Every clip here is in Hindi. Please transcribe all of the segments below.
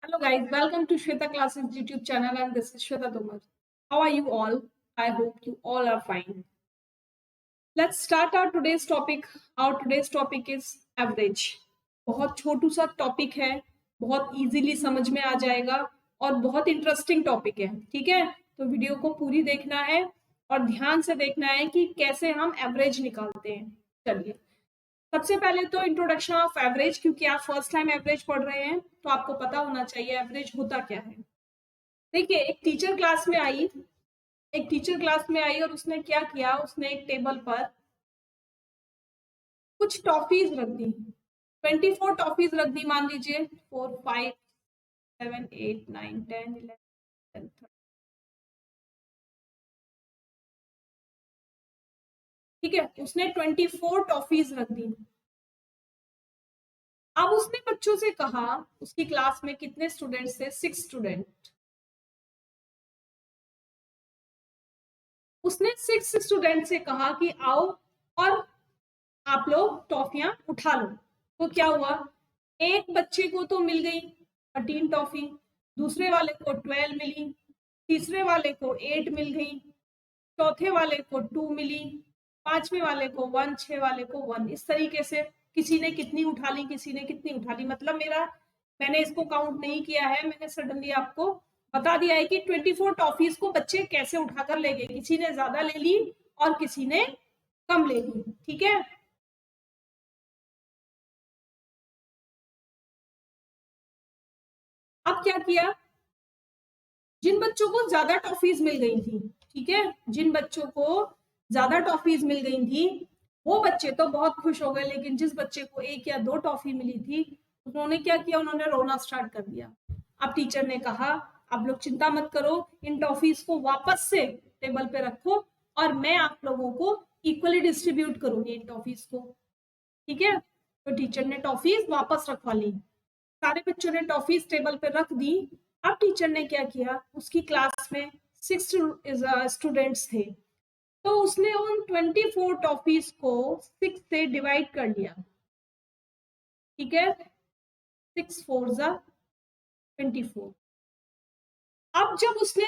Hello guys, welcome to Shweta Classes YouTube channel and this is Shweta Tomar. How are you all? I hope you all are fine. Let's start our today's topic. Our today's topic is average. बहुत छोटू सा टॉपिक है, बहुत इजीली समझ में आ जाएगा और बहुत इंटरेस्टिंग टॉपिक है। ठीक है, तो वीडियो को पूरी देखना है और ध्यान से देखना है कि कैसे हम एवरेज निकालते हैं। चलिए, सबसे पहले तो इंट्रोडक्शन ऑफ एवरेज, क्योंकि आप फर्स्ट टाइम एवरेज पढ़ रहे हैं तो आपको पता होना चाहिए एवरेज होता क्या है। देखिए, एक टीचर क्लास में आई और उसने क्या किया, उसने एक टेबल पर कुछ टॉफीज रख दी, 24 टॉफीज रख दी। मान लीजिए 4 5 7 8 9 10 11 12 13। ठीक है, उसने 24 टॉफीज रख दी। अब उसने बच्चों से कहा, उसकी क्लास में कितने स्टूडेंट्स थे? 6 स्टूडेंट। उसने 6 स्टूडेंट से कहा कि आओ और आप लोग टॉफियां उठा लो। तो क्या हुआ, एक बच्चे को तो मिल गई 13 टॉफी, दूसरे वाले को 12 मिली, तीसरे वाले को 8 मिल गई, चौथे वाले को 2 मिली, पांचवें वाले को 1, 6 वाले को 1। इस तरीके से किसी ने कितनी उठा ली, किसी ने कितनी उठा ली। मतलब मैंने इसको काउंट नहीं किया है, मैंने सडनली आपको बता दिया है कि 24 टॉफीज को बच्चे कैसे उठाकर ले गए। किसी ने ज्यादा ले ली और किसी ने कम ले ली। ठीक है, अब क्या किया, जिन बच्चों को ज्यादा टॉफीज मिल गई थी, ठीक है, जिन बच्चों को ज्यादा टॉफीज मिल गई थी वो बच्चे तो बहुत खुश हो गए, लेकिन जिस बच्चे को 1 या 2 टॉफी मिली थी उन्होंने क्या किया, उन्होंने रोना स्टार्ट कर दिया। अब टीचर ने कहा, आप लोग चिंता मत करो, इन टॉफीज को वापस से टेबल पे रखो और मैं आप लोगों को इक्वली डिस्ट्रीब्यूट करूंगी इन टॉफीज को। ठीक है, तो टीचर ने टॉफीज वापस रखवा ली, सारे बच्चों ने टॉफीज टेबल पे रख दी। अब टीचर ने क्या किया, उसकी क्लास में 6 स्टूडेंट्स थे, तो उसने उन 24 टॉफीज को 6 से डिवाइड कर लिया। ठीक है, 6 4 24। अब जब उसने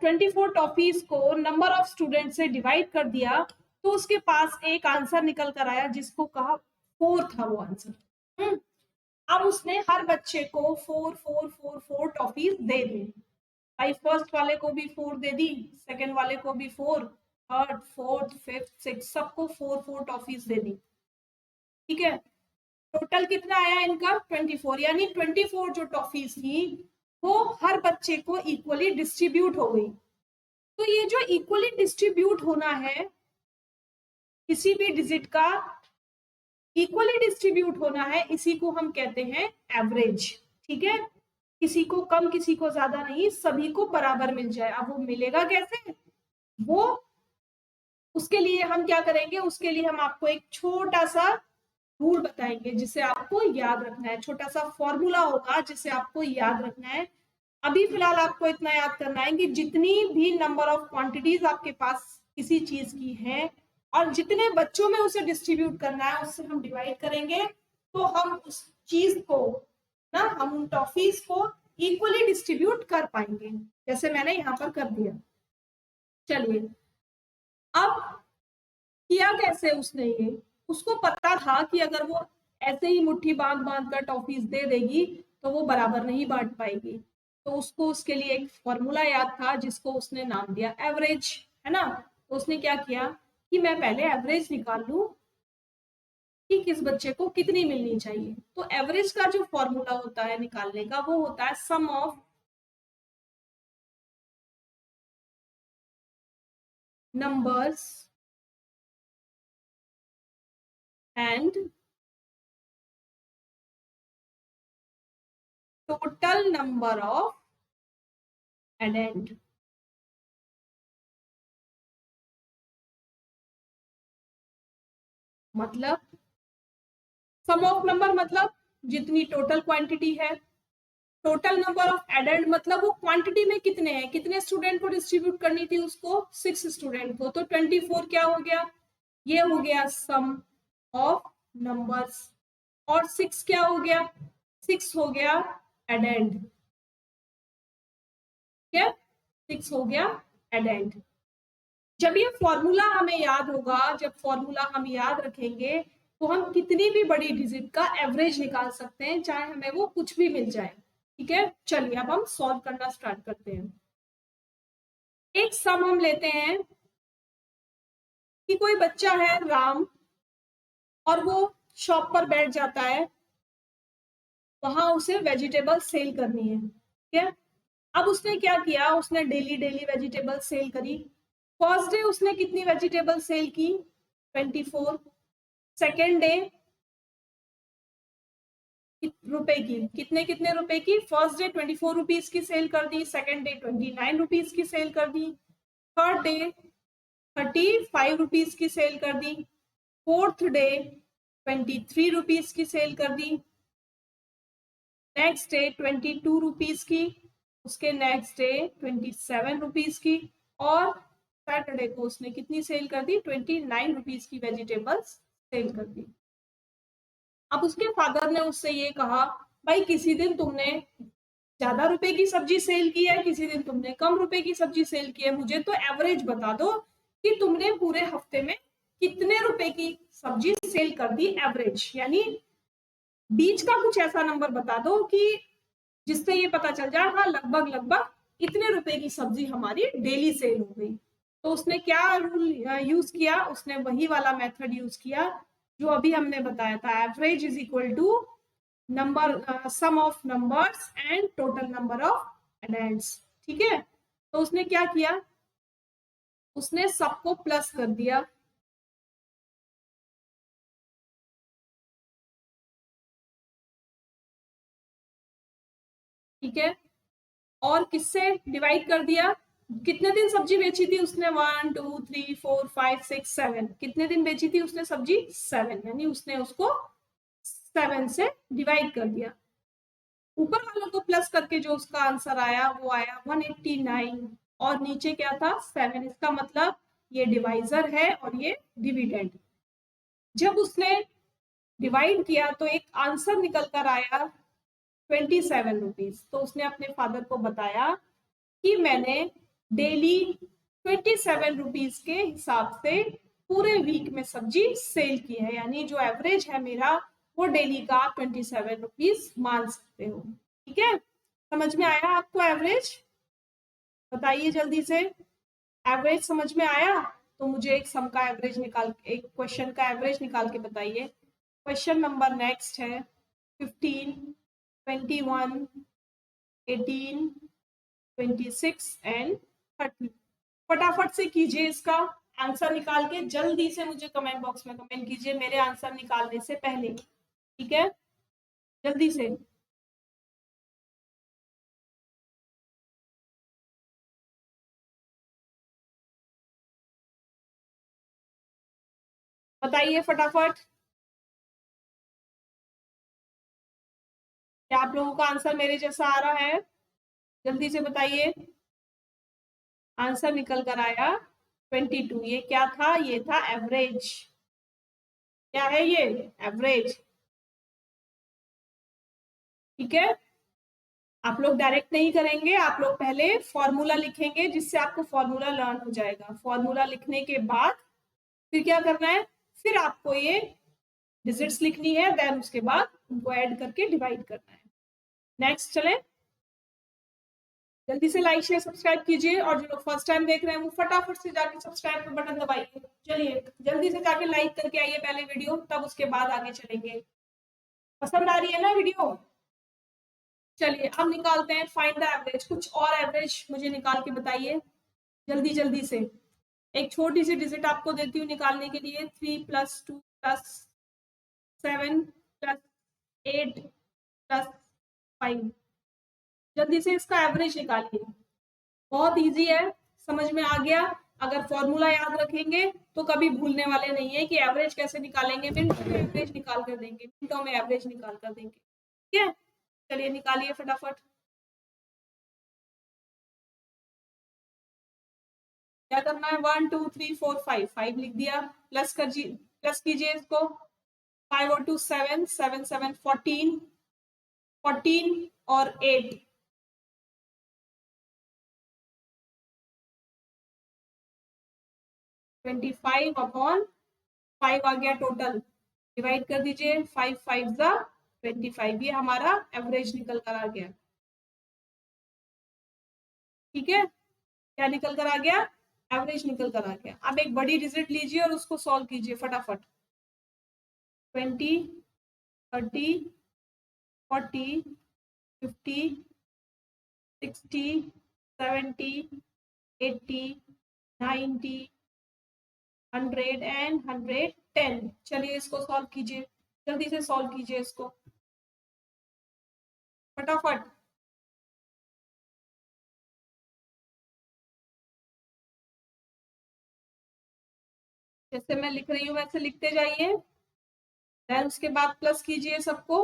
24 टॉफीज को नंबर ऑफ स्टूडेंट से डिवाइड कर दिया तो उसके पास एक आंसर निकल कर आया जिसको कहा 4 था वो आंसर। अब उसने हर बच्चे को 4 4 4 4 टॉफीज दे दी। भाई फर्स्ट वाले को भी 4 दे दी, सेकंड वाले को भी 4, थर्ड फोर्थ फिफ्थ सिक्स सबको 4 4 टॉफीज दे दी। ठीक है, टोटल कितना आया इनका 24, यानी 24 जो टॉफीज थी वो हर बच्चे को इक्वली डिस्ट्रीब्यूट हो गई। तो ये जो इक्वली डिस्ट्रीब्यूट होना है, किसी भी डिजिट का इक्वली डिस्ट्रीब्यूट होना है, इसी को हम कहते हैं एवरेज। ठीक है, किसी को कम किसी को ज्यादा नहीं, सभी को बराबर मिल जाए। अब वो मिलेगा कैसे, वो उसके लिए हम क्या करेंगे, उसके लिए हम आपको एक छोटा सा रूल बताएंगे जिसे आपको याद रखना है। छोटा सा फॉर्मूला होगा जिसे आपको याद रखना है। अभी फिलहाल आपको इतना याद करना है कि जितनी भी नंबर ऑफ क्वांटिटीज आपके पास किसी चीज की है और जितने बच्चों में उसे डिस्ट्रीब्यूट करना है उससे हम डिवाइड करेंगे, तो हम उस चीज को ना, हम उन टॉफीज को इक्वली डिस्ट्रीब्यूट कर पाएंगे, जैसे मैंने यहाँ पर कर दिया। चलिए, अब किया कैसे उसने, ये उसको पता था कि अगर वो ऐसे ही मुट्ठी बांध बांध कर टॉफीज दे देगी तो वो बराबर नहीं बांट पाएगी। तो उसको उसके लिए एक फॉर्मूला याद था जिसको उसने नाम दिया एवरेज, है ना। तो उसने क्या किया कि मैं पहले एवरेज निकाल लूं कि किस बच्चे को कितनी मिलनी चाहिए। तो एवरेज का जो फॉर्मूला होता है निकालने का, वो होता है sum of numbers and total number of addend. मतलब सम ऑफ नंबर मतलब जितनी टोटल क्वांटिटी है, टोटल नंबर ऑफ एडेंड मतलब वो क्वांटिटी में कितने हैं, कितने स्टूडेंट को डिस्ट्रीब्यूट करनी थी उसको, 6 स्टूडेंट को। तो 24 क्या हो गया, ये हो गया सम ऑफ नंबर्स, और 6 क्या हो गया, 6 हो गया एडेंड, ठीक है, 6 हो गया एडेंड। जब ये फॉर्मूला हमें याद होगा, जब फॉर्मूला हम याद रखेंगे तो हम कितनी भी बड़ी डिजिट का एवरेज निकाल सकते हैं, चाहे हमें वो कुछ भी मिल जाए, ठीक है। चलिए अब हम सॉल्व करना स्टार्ट करते हैं। एक सम हम लेते हैं कि कोई बच्चा है राम, और वो शॉप पर बैठ जाता है, वहां उसे वेजिटेबल सेल करनी है, ठीक है। अब उसने क्या किया, उसने डेली डेली वेजिटेबल सेल करी। फर्स्ट डे उसने कितनी वेजिटेबल सेल की, 24। सेकेंड डे रुपए की, कितने कितने रुपए की, फर्स्ट डे 24 रुपीज की सेल कर दी, सेकेंड डे 29 रुपीज की सेल कर दी, थर्ड डे 35 रुपीज की सेल कर दी, फोर्थ डे 23 रुपीज की सेल कर दी, नेक्स्ट डे 22 रुपीज की, उसके नेक्स्ट डे 27 रुपीज की, और सैटरडे को उसने कितनी सेल कर दी, 29 रुपीज की वेजिटेबल्स सेल कर दी। अब उसके फादर ने उससे ये कहा, भाई किसी दिन तुमने ज्यादा रुपए की सब्जी सेल की है, किसी दिन तुमने कम रुपए की सब्जी सेल की है, मुझे तो एवरेज बता दो कि तुमने पूरे हफ्ते में कितने रुपए की सब्जी सेल कर दी, एवरेज, यानी बीच का कुछ ऐसा नंबर बता दो कि जिससे ये पता चल जाए हाँ लगभग लगभग इतने रुपए की सब्जी हमारी डेली सेल हो गई। तो उसने क्या रूल यूज किया, उसने वही वाला मेथड यूज किया जो अभी हमने बताया था, average is equal to number sum of numbers and total number of addends, ठीक है। तो उसने क्या किया, उसने सबको प्लस कर दिया, ठीक है, और किससे डिवाइड कर दिया, कितने दिन सब्जी बेची थी उसने, 1 2 3 4 5 6 7, कितने दिन बेची थी उसने सब्जी, 7, यानी उसने उसको 7 से डिवाइड कर दिया। ऊपर वालों को प्लस करके जो उसका आंसर आया वो आया 189, और नीचे क्या था, 7। इसका मतलब ये डिवाइजर है और ये डिविडेंड। जब उसने डिवाइड किया तो एक आंसर निकल कर आया 27 रुपीज। तो उसने अपने फादर को बताया कि मैंने डेली 27 रुपीज के हिसाब से पूरे वीक में सब्जी सेल की है, यानी जो एवरेज है मेरा वो डेली का 27 रुपीज मान सकते हो, ठीक है। समझ में आया आपको एवरेज, बताइए जल्दी से, एवरेज समझ में आया। तो मुझे एक सम का एवरेज निकाल, एक क्वेश्चन का एवरेज निकाल के बताइए। क्वेश्चन नंबर नेक्स्ट है 15, 21, 18, 26 एंड 30। फटाफट से कीजिए इसका आंसर निकाल के, जल्दी से मुझे कमेंट बॉक्स में कमेंट कीजिए मेरे आंसर निकालने से पहले, ठीक है, जल्दी से। बताइए फटाफट, क्या आप लोगों का आंसर मेरे जैसा आ रहा है, जल्दी से बताइए। आंसर निकल कर आया 22। ये क्या था, ये था एवरेज। क्या है ये, एवरेज, ठीक है। आप लोग डायरेक्ट नहीं करेंगे, आप लोग पहले फॉर्मूला लिखेंगे जिससे आपको फॉर्मूला लर्न हो जाएगा। फॉर्मूला लिखने के बाद फिर क्या करना है, फिर आपको ये डिजिट्स लिखनी है, देन उसके बाद उनको ऐड करके डिवाइड करना है। नेक्स्ट चलें, जल्दी से लाइक शेयर सब्सक्राइब कीजिए, और जो लोग फर्स्ट टाइम देख रहे हैं वो फटाफट से जाके सब्सक्राइब का बटन दबाइए। चलिए जल्दी से जाके लाइक करके आइए पहले वीडियो, तब उसके बाद आगे चलेंगे। पसंद आ रही है ना वीडियो, चलिए अब निकालते हैं फाइंड द एवरेज। कुछ और एवरेज मुझे निकाल के बताइए जल्दी जल्दी से। एक छोटी सी डिजिट आपको देती हूँ निकालने के लिए, 3 + 2 + 7 + 8 + 5। जल्दी से इसका एवरेज निकालिए, बहुत इजी है, समझ में आ गया। अगर फॉर्मूला याद रखेंगे तो कभी भूलने वाले नहीं है कि एवरेज कैसे निकालेंगे, मिनटों में एवरेज निकाल कर देंगे, मिनटों में एवरेज निकाल कर देंगे, ठीक है। चलिए निकालिए फटाफट, क्या करना है, 1 2 3 4 5, 5 लिख दिया, प्लस कर जी, प्लस कीजिए इसको, 5 और 2 7, 7 7 14, 14 और 8, 25/5 आ गया टोटल, डिवाइड कर दीजिए, 5 5 जा 25, ये हमारा एवरेज निकल कर आ गया। ठीक है, क्या निकल कर आ गया? एवरेज निकल कर आ गया। अब एक बड़ी डिजिट लीजिए और उसको सॉल्व कीजिए फटाफट। 20, 30, 40, 50, 60, 70, 80, 90, 100 एंड 110। चलिए इसको सॉल्व कीजिए, जल्दी से सॉल्व कीजिए इसको फटाफट। जैसे मैं लिख रही हूँ वैसे लिखते जाइए, देन उसके बाद प्लस कीजिए सबको।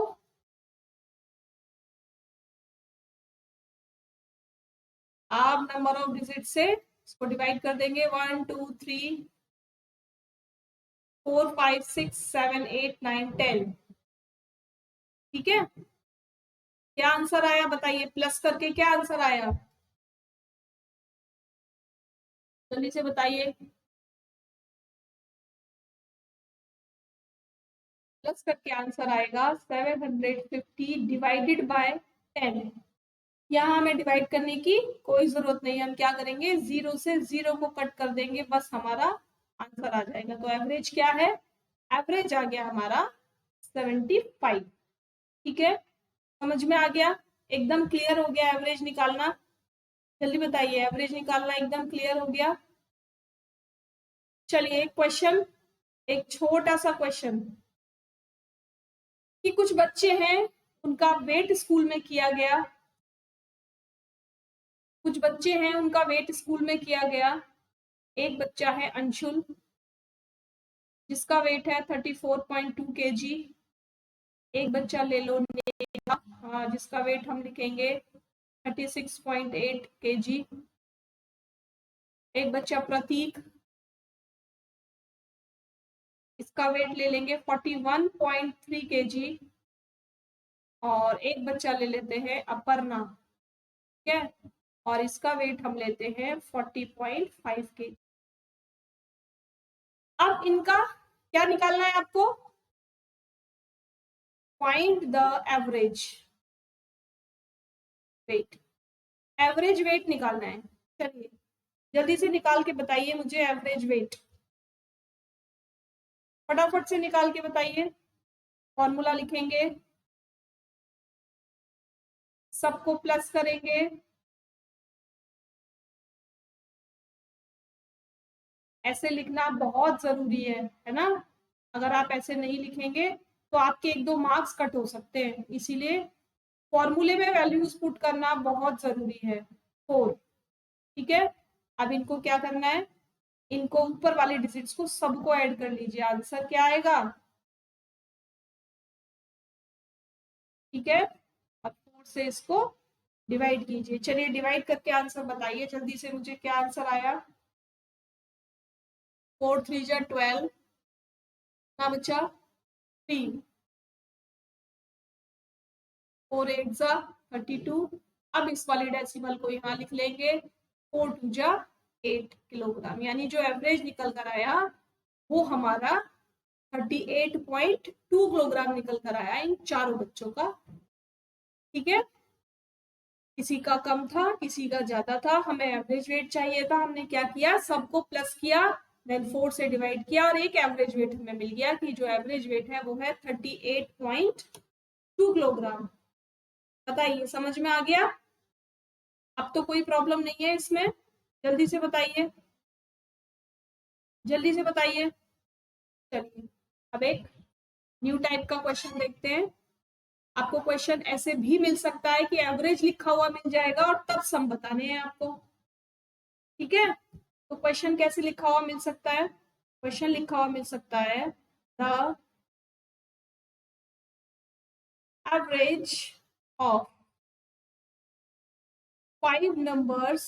आप नंबर ऑफ डिजिट से इसको डिवाइड कर देंगे, 1 2 3 4 5 6 7 8 9 10। ठीक है, क्या आंसर आया बताइए, प्लस करके क्या आंसर आया, जल्दी से बताइए। प्लस करके आंसर आएगा 750 डिवाइडेड बाय 10। यहाँ हमें डिवाइड करने की कोई जरूरत नहीं है, हम क्या करेंगे, 0 से 0 को कट कर देंगे, बस हमारा आंसर आ जाएगा। तो एवरेज क्या है, एवरेज आ गया हमारा 75। ठीक है, समझ में आ गया, एकदम क्लियर हो गया एवरेज निकालना। जल्दी बताइए, एवरेज निकालना एकदम क्लियर हो गया। चलिए एक क्वेश्चन, एक छोटा सा क्वेश्चन, कि कुछ बच्चे हैं उनका वेट स्कूल में किया गया, कुछ बच्चे हैं उनका वेट स्कूल में किया गया। एक बच्चा है अंशुल, जिसका वेट है 34.2 kg। एक बच्चा ले लो नेहा, जिसका वेट हम लिखेंगे 36.8 kg। एक बच्चा प्रतीक, इसका वेट ले लेंगे 41.3 kg। और एक बच्चा ले लेते हैं अपर्णा, ठीक है, और इसका वेट हम लेते हैं 40.5 kg। अब इनका क्या निकालना है आपको, find the average weight, average weight निकालना है। चलिए जल्दी से निकाल के बताइए मुझे एवरेज वेट, फटाफट से निकाल के बताइए। फॉर्मूला लिखेंगे, सबको प्लस करेंगे, ऐसे लिखना बहुत जरूरी है ना। अगर आप ऐसे नहीं लिखेंगे तो आपके 1-2 मार्क्स कट हो सकते हैं, इसीलिए फॉर्मूले में वैल्यूज पुट करना बहुत जरूरी है। 4, ठीक है। अब इनको क्या करना है, इनको ऊपर वाले डिजिट्स को सबको ऐड कर लीजिए, आंसर क्या आएगा। ठीक है, अब 4 से इसको डिवाइड कीजिए। चलिए डिवाइड करके आंसर बताइए जल्दी से मुझे, क्या आंसर आया। 4 3 जा 12, ना बच्चा 3, 4 8 जा 32। अब इस वाली डेसिमल को यहाँ लिख लेंगे, 4 2 जा 8 किलोग्राम, यानी जो एवरेज निकल कर आया वो हमारा 38.2 किलोग्राम निकल कर आया इन चारों बच्चों का। ठीक है, किसी का कम था, किसी का ज्यादा था, हमें एवरेज वेट चाहिए था, हमने क्या किया, सबको प्लस किया, देन 4 से डिवाइड किया और एक एवरेज वेट हमें मिल गया, कि जो एवरेज वेट है वो है 38.2 किलोग्राम। बताइए समझ में आ गया, अब तो कोई प्रॉब्लम नहीं है इसमें, जल्दी से बताइए, जल्दी से बताइए। चलिए अब एक न्यू टाइप का क्वेश्चन देखते हैं। आपको क्वेश्चन ऐसे भी मिल सकता है कि एवरेज लिखा हुआ मिल जाएगा और तब सम बताने हैं आपको। ठीक है, तो क्वेश्चन कैसे लिखा हुआ मिल सकता है, क्वेश्चन लिखा हुआ मिल सकता है, the average of 5 numbers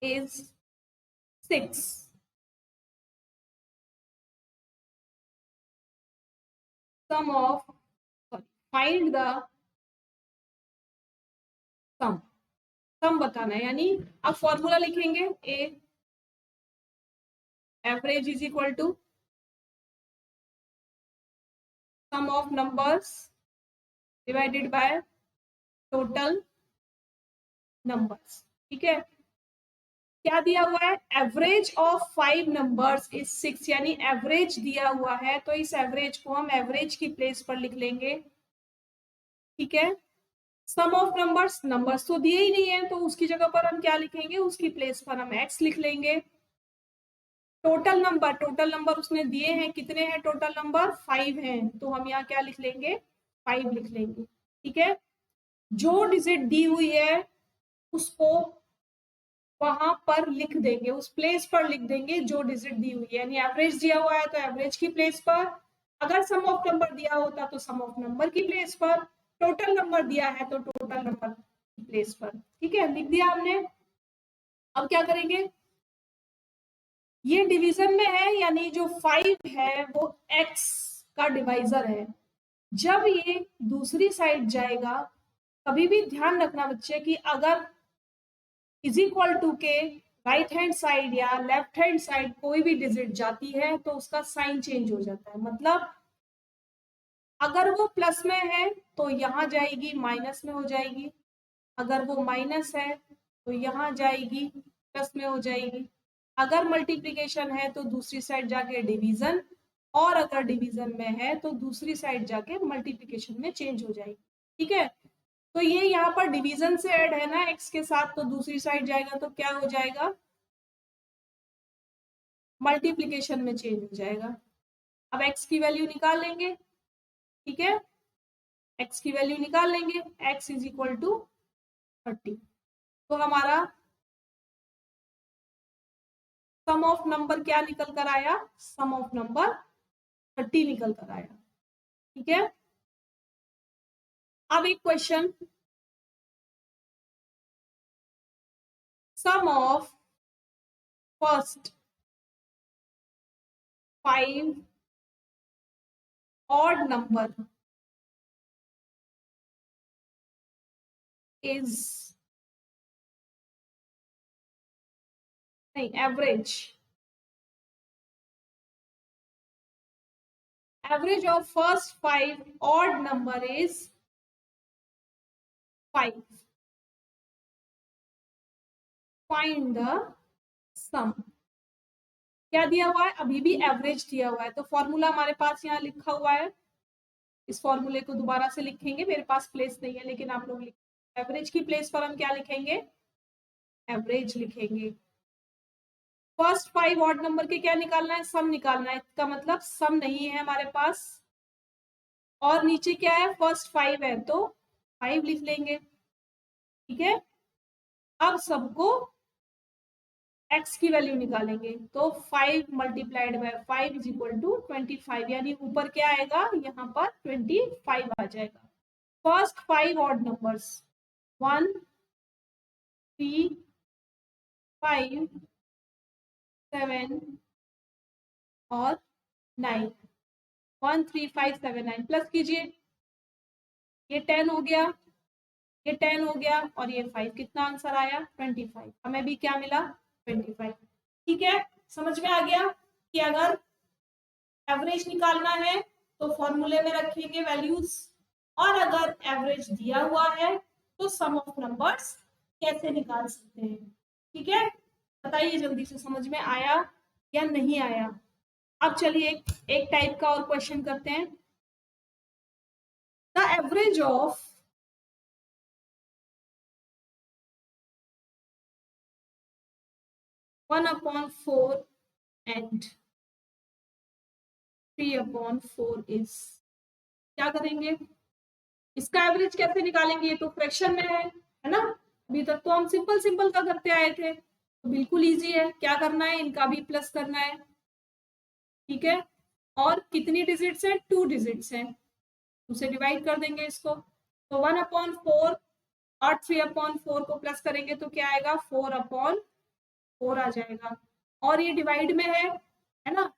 is 6। sum of sorry find the sum, sum बताना है, यानी अब फॉर्मूला लिखेंगे, a average is equal to sum of numbers divided by total numbers. ठीक है, क्या दिया हुआ है, एवरेज ऑफ 5 नंबर्स इज 6, यानी एवरेज दिया हुआ है, तो इस एवरेज को हम एवरेज की प्लेस पर लिख लेंगे। ठीक है, सम ऑफ नंबर्स, नंबर्स तो दिए ही नहीं है, तो उसकी जगह पर हम क्या लिखेंगे, उसकी प्लेस पर हम x लिख लेंगे। टोटल नंबर, टोटल नंबर उसने दिए हैं, कितने हैं टोटल नंबर, 5 हैं, तो हम यहाँ क्या लिख लेंगे, 5 लिख लेंगे। ठीक है, जो डिजिट दी हुई है उसको वहां पर लिख देंगे, उस प्लेस पर लिख देंगे जो डिजिट दी हुई है, यानी एवरेज दिया हुआ है तो एवरेज की प्लेस पर, अगर सम ऑफ नंबर दिया होता तो सम ऑफ नंबर की प्लेस पर, टोटल नंबर दिया है तो टोटल नंबर की प्लेस पर। ठीक है, लिख दिया हमने। अब क्या करेंगे, ये डिवीजन में है, यानी जो 5 है वो x का डिवाइजर है। जब ये दूसरी साइड जाएगा, कभी भी ध्यान रखना बच्चे कि अगर इज इक्वल टू के राइट हैंड साइड या लेफ्ट हैंड साइड कोई भी डिजिट जाती है तो उसका साइन चेंज हो जाता है। मतलब अगर वो प्लस में है तो यहाँ जाएगी माइनस में हो जाएगी, अगर वो माइनस है तो यहाँ जाएगी प्लस में हो जाएगी, अगर मल्टीप्लिकेशन है तो दूसरी साइड जाके डिवीजन, और अगर डिवीजन में है तो दूसरी साइड जाके मल्टीप्लिकेशन में चेंज हो जाएगी। ठीक है, तो ये यहाँ पर डिवीजन से ऐड है ना x के साथ, तो दूसरी साइड जाएगा तो क्या हो जाएगा, मल्टीप्लिकेशन में चेंज हो जाएगा। अब x की वैल्यू निकाल लेंगे। ठीक है, x की वैल्यू निकाल लेंगे, x इज इक्वल टू 30, तो हमारा सम ऑफ नंबर क्या निकल कर आया, सम ऑफ नंबर 30 निकल कर आया। ठीक है, अब एक question, sum of first 5 odd number is, नहीं average, average of first 5 odd number is 5, find the sum. क्या दिया हुआ है, अभी भी एवरेज दिया हुआ है, तो फॉर्मूला हमारे पास यहाँ लिखा हुआ है, इस फॉर्मूले को दोबारा से लिखेंगे, मेरे पास प्लेस नहीं है लेकिन आप लोग लिख, एवरेज की प्लेस पर हम क्या लिखेंगे, एवरेज लिखेंगे। फर्स्ट 5 ऑड नंबर के क्या निकालना है, सम निकालना है, इसका मतलब सम नहीं है हमारे पास, और नीचे क्या है, फर्स्ट 5 है तो 5 लिख लेंगे। ठीक है, अब सबको x की वैल्यू निकालेंगे, तो 5 multiplied by 5 is equal to 25, यानी ऊपर क्या आएगा, यहाँ पर 25 आ जाएगा। फर्स्ट 5 ऑड नंबर्स 1 3 5 7 और 9, 1 3 5 7 9, प्लस कीजिए, ये 10 हो गया, ये 10 हो गया और ये 5, कितना आंसर आया 25, हमें भी क्या मिला 25। ठीक है, समझ में आ गया कि अगर एवरेज निकालना है तो फॉर्मूले में रखेंगे वैल्यूज, और अगर एवरेज दिया हुआ है तो सम ऑफ नंबर्स कैसे निकाल सकते हैं। ठीक है, बताइए जल्दी से, समझ में आया या नहीं आया। अब चलिए एक टाइप का और क्वेश्चन करते हैं, the average of 1/4 and 3/4 is, क्या करेंगे, इसका एवरेज कैसे निकालेंगे, ये तो फ्रैक्शन में है ना, अभी तक तो हम सिंपल सिंपल का करते आए थे, तो बिल्कुल इजी है, क्या करना है, इनका भी प्लस करना है। ठीक है, और कितनी डिजिट्स हैं, 2 डिजिट्स हैं, उसे डिवाइड कर देंगे इसको, तो 1/4 और 3/4 को प्लस करेंगे तो क्या आएगा, 4/4 आ जाएगा, और ये डिवाइड में है ना,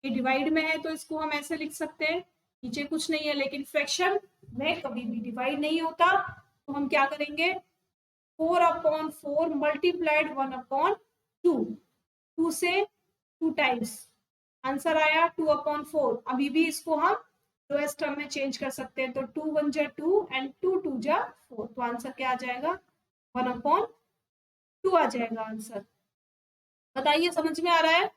ये डिवाइड में है तो इसको हम ऐसे लिख सकते हैं, नीचे कुछ नहीं है लेकिन फ्रैक्शन में कभी भी डिवाइड नहीं होता, तो हम क्या करेंगे 4/4 मल्टीप्लाइड 1/2, 2 से 2 टाइम्स आंसर आया 2/4। अभी भी इसको हम लोएस्ट टर्म में चेंज कर सकते हैं, तो 2 1 जा 2 एंड 2 2 जा 4, तो आंसर क्या आ जाएगा 1/2 आ जाएगा आंसर। बताइए समझ में आ रहा है,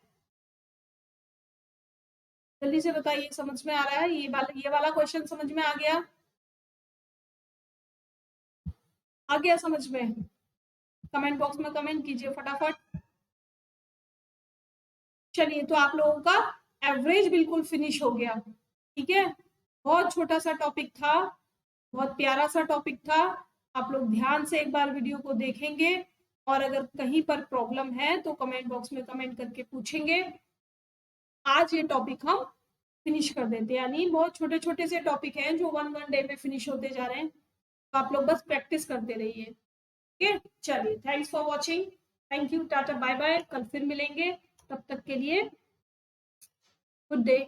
जल्दी से बताइए समझ में आ रहा है, ये वाला क्वेश्चन समझ में आ गया, आ गया समझ में? कमेंट बॉक्स में कमेंट कीजिए फटाफट। चलिए तो आप लोगों का एवरेज बिल्कुल फिनिश हो गया, ठीक है। बहुत छोटा सा टॉपिक था, बहुत प्यारा सा टॉपिक था। आप लोग ध्यान से एक बार वीडियो को देखेंगे, और अगर कहीं पर प्रॉब्लम है तो कमेंट बॉक्स में कमेंट करके पूछेंगे। आज ये टॉपिक हम फिनिश कर देते हैं, यानी बहुत छोटे छोटे से टॉपिक हैं जो वन डे में फिनिश होते जा रहे हैं, तो आप लोग बस प्रैक्टिस करते रहिए, ठीक है। चलिए thanks for watching, thank you, tata bye bye, कल फिर मिलेंगे, तब तक के लिए गुड डे।